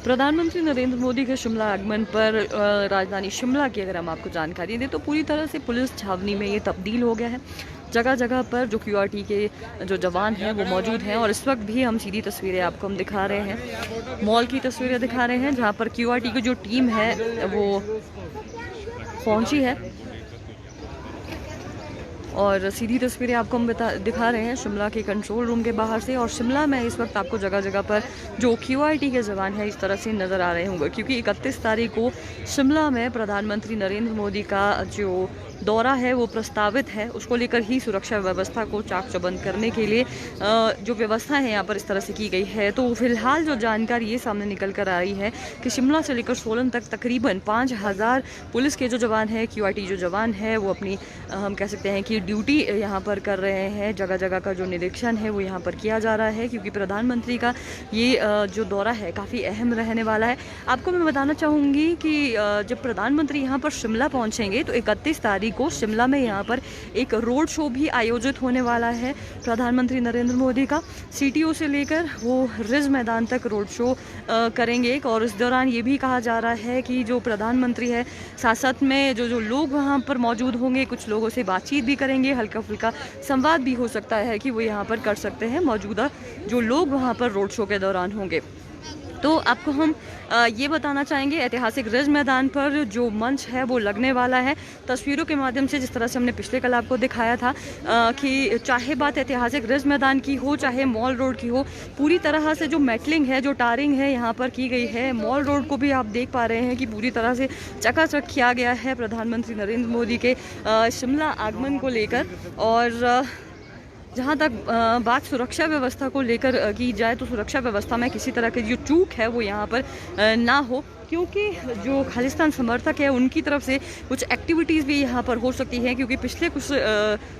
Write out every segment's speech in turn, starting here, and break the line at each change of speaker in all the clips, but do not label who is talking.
प्रधानमंत्री नरेंद्र मोदी के शिमला आगमन पर राजधानी शिमला की अगर हम आपको जानकारी दें तो पूरी तरह से पुलिस छावनी में ये तब्दील हो गया है। जगह जगह पर जो क्यूआरटी के जो जवान हैं वो मौजूद हैं और इस वक्त भी हम सीधी तस्वीरें आपको हम दिखा रहे हैं, मॉल की तस्वीरें दिखा रहे हैं जहां पर क्यूआरटी की जो टीम है वो पहुंची है और सीधी तस्वीरें आपको हम दिखा रहे हैं शिमला के कंट्रोल रूम के बाहर से। और शिमला में इस वक्त आपको जगह जगह पर जो क्यूआरटी के जवान हैं इस तरह से नज़र आ रहे होंगे, क्योंकि 31 तारीख को शिमला में प्रधानमंत्री नरेंद्र मोदी का जो दौरा है वो प्रस्तावित है। उसको लेकर ही सुरक्षा व्यवस्था को चाक चौबंद करने के लिए जो व्यवस्था है यहाँ पर इस तरह से की गई है। तो फिलहाल जो जानकारी ये सामने निकल कर आ रही है कि शिमला से लेकर सोलन तक तकरीबन 5000 पुलिस के जो जवान हैं, क्यूआरटी जो जवान है वो अपनी हम कह सकते हैं कि ड्यूटी यहाँ पर कर रहे हैं। जगह जगह का जो निरीक्षण है वो यहाँ पर किया जा रहा है, क्योंकि प्रधानमंत्री का ये जो दौरा है काफ़ी अहम रहने वाला है। आपको मैं बताना चाहूँगी कि जब प्रधानमंत्री यहाँ पर शिमला पहुँचेंगे तो 31 तारीख को शिमला में यहाँ पर एक रोड शो भी आयोजित होने वाला है। प्रधानमंत्री नरेंद्र मोदी का सीटीओ से लेकर वो रिज मैदान तक रोड शो करेंगे। और इस दौरान ये भी कहा जा रहा है कि जो प्रधानमंत्री है साथ साथ में जो लोग वहाँ पर मौजूद होंगे, कुछ लोगों से बातचीत भी करेंगे, हल्का फुल्का संवाद भी हो सकता है कि वो यहाँ पर कर सकते हैं मौजूदा जो लोग वहाँ पर रोड शो के दौरान होंगे। तो आपको हम ये बताना चाहेंगे ऐतिहासिक रिज मैदान पर जो मंच है वो लगने वाला है। तस्वीरों के माध्यम से जिस तरह से हमने पिछले कल आपको दिखाया था कि चाहे बात ऐतिहासिक रिज मैदान की हो चाहे मॉल रोड की हो, पूरी तरह से जो मेटलिंग है, जो टारिंग है यहाँ पर की गई है। मॉल रोड को भी आप देख पा रहे हैं कि पूरी तरह से चकाचक किया गया है प्रधानमंत्री नरेंद्र मोदी के शिमला आगमन को लेकर। और जहाँ तक बात सुरक्षा व्यवस्था को लेकर की जाए तो सुरक्षा व्यवस्था में किसी तरह की जो चूक है वो यहाँ पर ना हो, क्योंकि जो खालिस्तान समर्थक है उनकी तरफ से कुछ एक्टिविटीज़ भी यहाँ पर हो सकती हैं। क्योंकि पिछले कुछ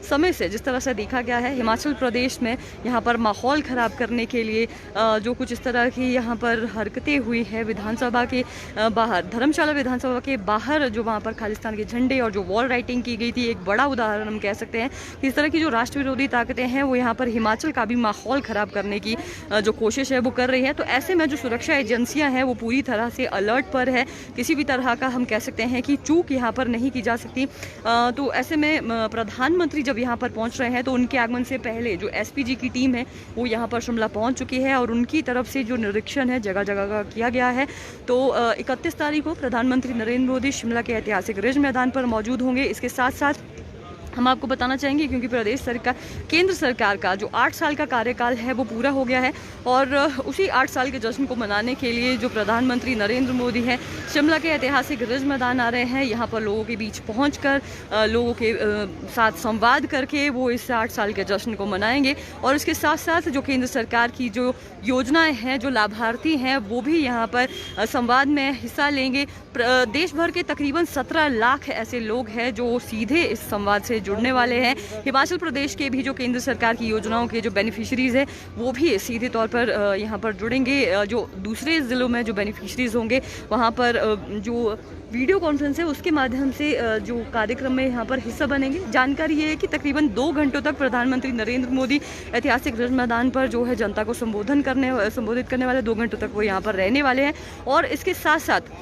समय से जिस तरह से देखा गया है हिमाचल प्रदेश में यहाँ पर माहौल ख़राब करने के लिए जो कुछ इस तरह की यहाँ पर हरकतें हुई है विधानसभा के बाहर, धर्मशाला विधानसभा के बाहर जो वहाँ पर खालिस्तान के झंडे और जो वॉल राइटिंग की गई थी, एक बड़ा उदाहरण हम कह सकते हैं कि इस तरह की जो राष्ट्र विरोधी ताकतें हैं वो यहाँ पर हिमाचल का भी माहौल ख़राब करने की जो कोशिश है वो कर रही है। तो ऐसे में जो सुरक्षा एजेंसियाँ हैं वो पूरी तरह से अलर्ट पर है, किसी भी तरह का हम कह सकते हैं कि चूक यहाँ पर नहीं की जा सकती। तो ऐसे में प्रधानमंत्री जब यहाँ पर पहुँच रहे हैं तो उनके आगमन से पहले जो एसपीजी की टीम है वो यहाँ पर शिमला पहुँच चुकी है और उनकी तरफ से जो निरीक्षण है जगह जगह का किया गया है। तो 31 तारीख को प्रधानमंत्री नरेंद्र मोदी शिमला के ऐतिहासिक रिज मैदान पर मौजूद होंगे। इसके साथ साथ हम आपको बताना चाहेंगे क्योंकि प्रदेश सरकार, केंद्र सरकार का जो 8 साल का कार्यकाल है वो पूरा हो गया है और उसी 8 साल के जश्न को मनाने के लिए जो प्रधानमंत्री नरेंद्र मोदी हैं शिमला के ऐतिहासिक रिज मैदान आ रहे हैं। यहाँ पर लोगों के बीच पहुंचकर लोगों के साथ संवाद करके वो इस 8 साल के जश्न को मनाएंगे। और इसके साथ साथ जो केंद्र सरकार की जो योजनाएं हैं, जो लाभार्थी हैं वो भी यहाँ पर संवाद में हिस्सा लेंगे। देश भर के तकरीबन 17 लाख ऐसे लोग हैं जो सीधे इस संवाद से जुड़ने वाले हैं। हिमाचल प्रदेश के भी जो केंद्र सरकार की योजनाओं के जो बेनिफिशरीज हैं वो भी सीधे तौर पर यहाँ पर जुड़ेंगे। जो दूसरे ज़िलों में जो बेनिफिशरीज होंगे वहाँ पर जो वीडियो कॉन्फ्रेंस है उसके माध्यम से जो कार्यक्रम में यहाँ पर हिस्सा बनेंगे। जानकारी ये है कि तकरीबन 2 घंटों तक प्रधानमंत्री नरेंद्र मोदी ऐतिहासिक रिज मैदान पर जो है जनता को संबोधित करने वाले 2 घंटों तक वो यहाँ पर रहने वाले हैं। और इसके साथ साथ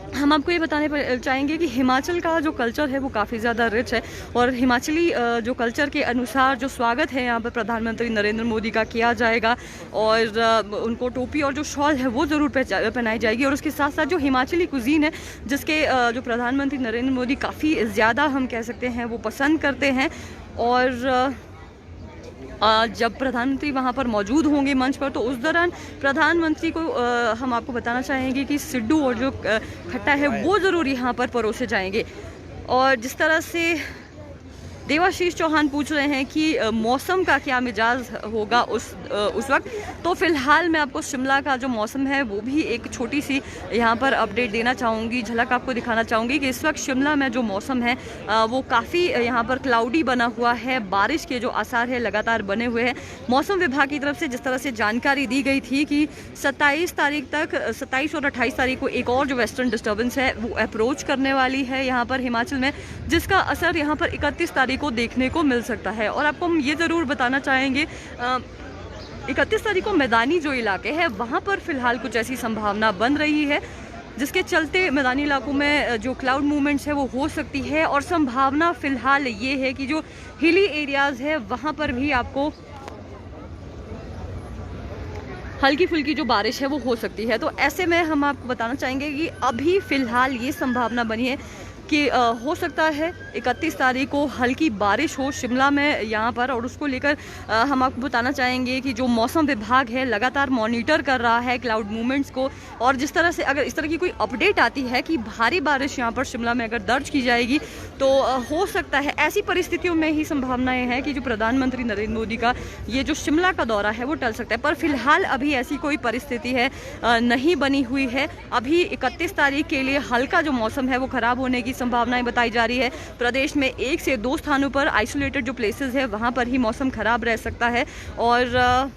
हम आपको ये बताने चाहेंगे कि हिमाचल का जो कल्चर है वो काफ़ी ज़्यादा रिच है और हिमाचली जो कल्चर के अनुसार जो स्वागत है यहाँ पर प्रधानमंत्री नरेंद्र मोदी का किया जाएगा और उनको टोपी और जो शॉल है वो ज़रूर पहनाई जाएगी। और उसके साथ साथ जो हिमाचली कुजीन है जिसके जो प्रधानमंत्री नरेंद्र मोदी काफ़ी ज़्यादा हम कह सकते हैं वो पसंद करते हैं। और जब प्रधानमंत्री वहाँ पर मौजूद होंगे मंच पर तो उस दौरान प्रधानमंत्री को हम आपको बताना चाहेंगे कि सिड्डू और जो खट्टा है वो ज़रूर यहाँ पर परोसे जाएंगे। और जिस तरह से देवाशीष चौहान पूछ रहे हैं कि मौसम का क्या मिजाज होगा उस वक्त, तो फिलहाल मैं आपको शिमला का जो मौसम है वो भी एक छोटी सी यहाँ पर अपडेट देना चाहूँगी, झलक आपको दिखाना चाहूँगी कि इस वक्त शिमला में जो मौसम है वो काफ़ी यहाँ पर क्लाउडी बना हुआ है। बारिश के जो आसार है लगातार बने हुए हैं। मौसम विभाग की तरफ से जिस तरह से जानकारी दी गई थी कि 27 तारीख तक, 27 और 28 तारीख को एक और जो वेस्टर्न डिस्टर्बेंस है वो अप्रोच करने वाली है यहाँ पर हिमाचल में, जिसका असर यहाँ पर 31 तारीख को देखने को मिल सकता है। और आपको हम ये ज़रूर बताना चाहेंगे 31 तारीख को मैदानी जो इलाके हैं वहाँ पर फिलहाल कुछ ऐसी संभावना बन रही है, जिसके चलते मैदानी इलाकों में जो क्लाउड मूवमेंट्स है वो हो सकती है। और संभावना फ़िलहाल ये है कि जो हिली एरियाज़ है वहाँ पर भी आपको हल्की फुल्की जो बारिश है वो हो सकती है। तो ऐसे में हम आपको बताना चाहेंगे कि अभी फ़िलहाल ये संभावना बनी है कि हो सकता है 31 तारीख को हल्की बारिश हो शिमला में यहाँ पर। और उसको लेकर हम आपको बताना चाहेंगे कि जो मौसम विभाग है लगातार मॉनिटर कर रहा है क्लाउड मूवमेंट्स को। और जिस तरह से अगर इस तरह की कोई अपडेट आती है कि भारी बारिश यहाँ पर शिमला में अगर दर्ज की जाएगी तो हो सकता है ऐसी परिस्थितियों में ही संभावनाएं हैं कि जो प्रधानमंत्री नरेंद्र मोदी का ये जो शिमला का दौरा है वो टल सकता है। पर फिलहाल अभी ऐसी कोई परिस्थिति है नहीं बनी हुई है। अभी 31 तारीख के लिए हल्का जो मौसम है वो ख़राब होने की संभावनाएं बताई जा रही है। प्रदेश में 1 से 2 स्थानों पर आइसोलेटेड जो प्लेसेस है वहां पर ही मौसम खराब रह सकता है। और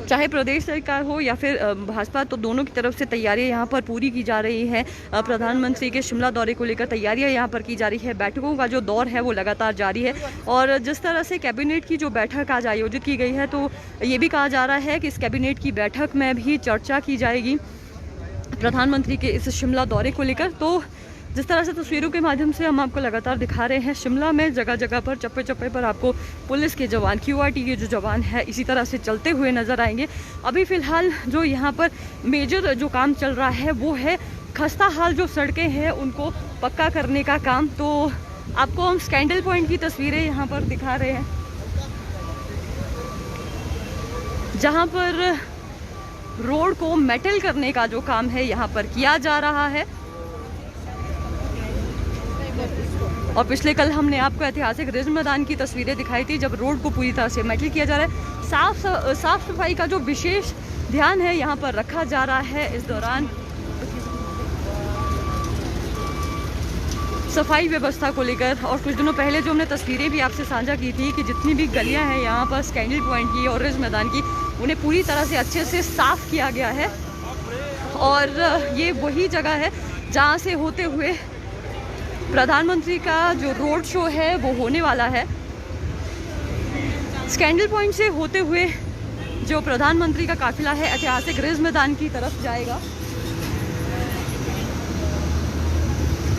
चाहे प्रदेश सरकार हो या फिर भाजपा, तो दोनों की तरफ से तैयारियां यहाँ पर पूरी की जा रही है। प्रधानमंत्री के शिमला दौरे को लेकर तैयारियां यहाँ पर की जा रही है। बैठकों का जो दौर है वो लगातार जारी है। और जिस तरह से कैबिनेट की जो बैठक आज आयोजित की गई है तो ये भी कहा जा रहा है कि इस कैबिनेट की बैठक में भी चर्चा की जाएगी प्रधानमंत्री के इस शिमला दौरे को लेकर। तो जिस तरह से तस्वीरों के माध्यम से हम आपको लगातार दिखा रहे हैं, शिमला में जगह जगह पर चप्पे चप्पे पर आपको पुलिस के जवान, QRT के जो जवान है इसी तरह से चलते हुए नजर आएंगे। अभी फ़िलहाल जो यहाँ पर मेजर जो काम चल रहा है वो है खस्ता हाल जो सड़कें हैं उनको पक्का करने का काम। तो आपको हम स्कैंडल पॉइंट की तस्वीरें यहाँ पर दिखा रहे हैं, जहाँ पर रोड को मेटल करने का जो काम है यहाँ पर किया जा रहा है। और पिछले कल हमने आपको ऐतिहासिक रिज मैदान की तस्वीरें दिखाई थी जब रोड को पूरी तरह से मेटल किया जा रहा है। साफ सफाई का जो विशेष ध्यान है यहाँ पर रखा जा रहा है। इस दौरान सफाई व्यवस्था को लेकर, और कुछ दिनों पहले जो हमने तस्वीरें भी आपसे साझा की थी कि जितनी भी गलियां हैं यहाँ पर स्कैंडल पॉइंट की और रिज मैदान की, उन्हें पूरी तरह से अच्छे से साफ किया गया है। और ये वही जगह है जहाँ से होते हुए प्रधानमंत्री का जो रोड शो है वो होने वाला है। स्कैंडल पॉइंट से होते हुए जो प्रधानमंत्री का काफिला है ऐतिहासिक रिज मैदान की तरफ जाएगा।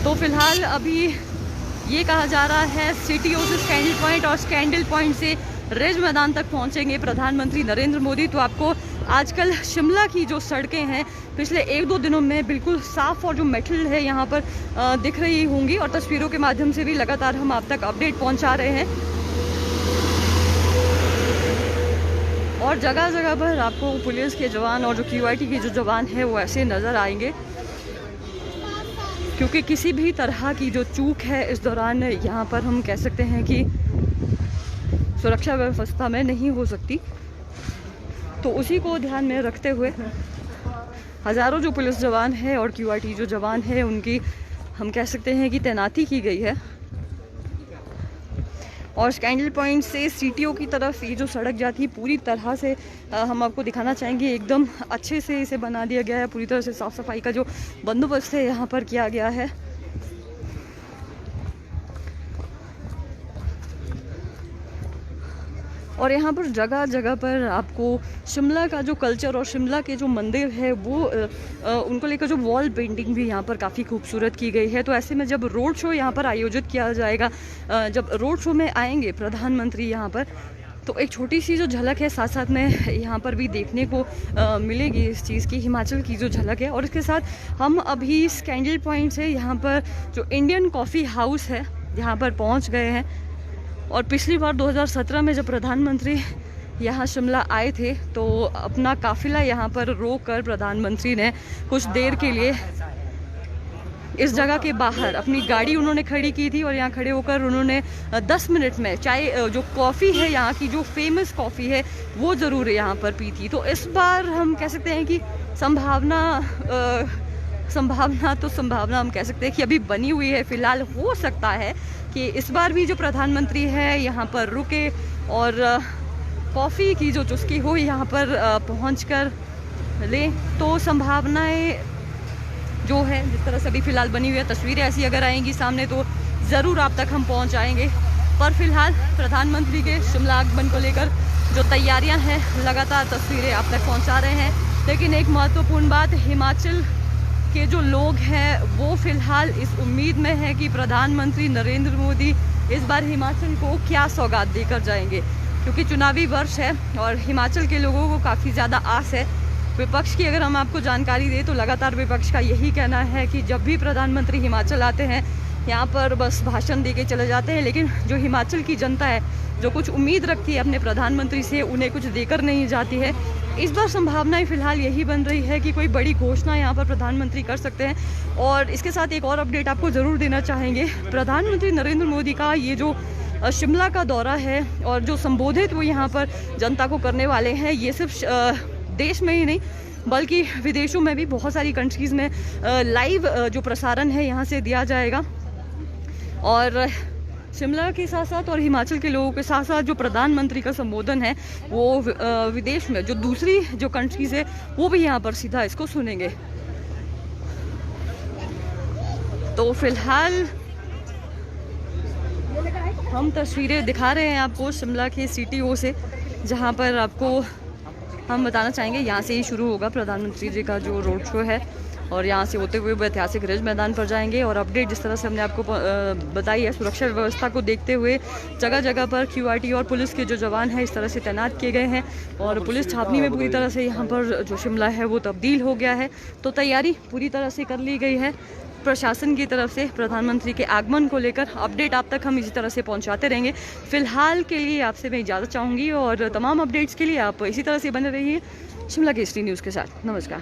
तो फिलहाल अभी ये कहा जा रहा है CTO से स्कैंडल पॉइंट और स्कैंडल पॉइंट से रिज मैदान तक पहुंचेंगे प्रधानमंत्री नरेंद्र मोदी। तो आपको आजकल शिमला की जो सड़कें हैं पिछले 1-2 दिनों में बिल्कुल साफ और जो मेटल है यहाँ पर दिख रही होंगी। और तस्वीरों के माध्यम से भी लगातार हम आप तक अपडेट पहुँचा रहे हैं। और जगह जगह पर आपको पुलिस के जवान और जो QRT के जो जवान है वो ऐसे नज़र आएंगे, क्योंकि किसी भी तरह की जो चूक है इस दौरान यहाँ पर हम कह सकते हैं कि सुरक्षा व्यवस्था में नहीं हो सकती। तो उसी को ध्यान में रखते हुए हज़ारों जो पुलिस जवान है और QRT जो जवान है उनकी हम कह सकते हैं कि तैनाती की गई है। और स्कैंडल पॉइंट से CTO की तरफ ये जो सड़क जाती है पूरी तरह से हम आपको दिखाना चाहेंगे, एकदम अच्छे से इसे बना दिया गया है। पूरी तरह से साफ़ सफाई का जो बंदोबस्त है यहाँ पर किया गया है। और यहाँ पर जगह जगह पर आपको शिमला का जो कल्चर और शिमला के जो मंदिर है वो उनको लेकर जो वॉल पेंटिंग भी यहाँ पर काफ़ी खूबसूरत की गई है। तो ऐसे में जब रोड शो यहाँ पर आयोजित किया जाएगा, जब रोड शो में आएंगे प्रधानमंत्री यहाँ पर, तो एक छोटी सी जो झलक है साथ साथ में यहाँ पर भी देखने को मिलेगी इस चीज़ की, हिमाचल की जो झलक है। और इसके साथ हम अभी स्कैंडल पॉइंट से यहाँ पर जो इंडियन कॉफ़ी हाउस है यहाँ पर पहुँच गए हैं। और पिछली बार 2017 में जब प्रधानमंत्री यहाँ शिमला आए थे तो अपना काफिला यहाँ पर रोक कर प्रधानमंत्री ने कुछ देर के लिए इस जगह के बाहर अपनी गाड़ी उन्होंने खड़ी की थी। और यहाँ खड़े होकर उन्होंने 10 मिनट में चाय, जो कॉफ़ी है यहाँ की जो फेमस कॉफ़ी है वो ज़रूर यहाँ पर पी थी। तो इस बार हम कह सकते हैं कि संभावना हम कह सकते हैं कि अभी बनी हुई है। फ़िलहाल हो सकता है कि इस बार भी जो प्रधानमंत्री है यहाँ पर रुके और कॉफ़ी की जो चुस्की हो यहाँ पर पहुँचकर ले। तो संभावनाएं जो है जिस तरह से अभी फ़िलहाल बनी हुई है, तस्वीरें ऐसी अगर आएंगी सामने तो ज़रूर आप तक हम पहुँचाएँगे। पर फिलहाल प्रधानमंत्री के शिमला आगमन को लेकर जो तैयारियां हैं लगातार तस्वीरें आप तक पहुंचा रहे हैं। लेकिन एक महत्वपूर्ण बात, हिमाचल के जो लोग हैं वो फिलहाल इस उम्मीद में है कि प्रधानमंत्री नरेंद्र मोदी इस बार हिमाचल को क्या सौगात देकर जाएंगे, क्योंकि चुनावी वर्ष है और हिमाचल के लोगों को काफ़ी ज़्यादा आस है। विपक्ष की अगर हम आपको जानकारी दें तो लगातार विपक्ष का यही कहना है कि जब भी प्रधानमंत्री हिमाचल आते हैं यहाँ पर बस भाषण दे के चले जाते हैं, लेकिन जो हिमाचल की जनता है जो कुछ उम्मीद रखती है अपने प्रधानमंत्री से, उन्हें कुछ देकर नहीं जाती है। इस बार संभावनाएं फिलहाल यही बन रही है कि कोई बड़ी घोषणा यहाँ पर प्रधानमंत्री कर सकते हैं। और इसके साथ एक और अपडेट आपको ज़रूर देना चाहेंगे, प्रधानमंत्री नरेंद्र मोदी का ये जो शिमला का दौरा है और जो संबोधित वो यहाँ पर जनता को करने वाले हैं, ये सिर्फ देश में ही नहीं बल्कि विदेशों में भी बहुत सारी कंट्रीज़ में लाइव जो प्रसारण है यहाँ से दिया जाएगा। और शिमला के साथ साथ और हिमाचल के लोगों के साथ साथ जो प्रधानमंत्री का संबोधन है वो विदेश में जो दूसरी जो कंट्रीज़ है वो भी यहाँ पर सीधा इसको सुनेंगे। तो फिलहाल हम तस्वीरें दिखा रहे हैं आपको शिमला के CTO से, जहाँ पर आपको हम बताना चाहेंगे यहाँ से ही शुरू होगा प्रधानमंत्री जी का जो रोड शो है और यहाँ से होते हुए वो ऐतिहासिक रिज मैदान पर जाएंगे। और अपडेट जिस तरह से हमने आपको बताई है, सुरक्षा व्यवस्था को देखते हुए जगह जगह पर QRT और पुलिस के जो जवान हैं इस तरह से तैनात किए गए हैं और पुलिस छावनी में पूरी तरह से यहाँ पर जो शिमला है वो तब्दील हो गया है। तो तैयारी पूरी तरह से कर ली गई है प्रशासन की तरफ से प्रधानमंत्री के आगमन को लेकर। अपडेट आप तक हम इसी तरह से पहुंचाते रहेंगे। फिलहाल के लिए आपसे मैं इजाज़त चाहूँगी और तमाम अपडेट्स के लिए आप इसी तरह से बने रहिए शिमला केसरी न्यूज़ के साथ। नमस्कार।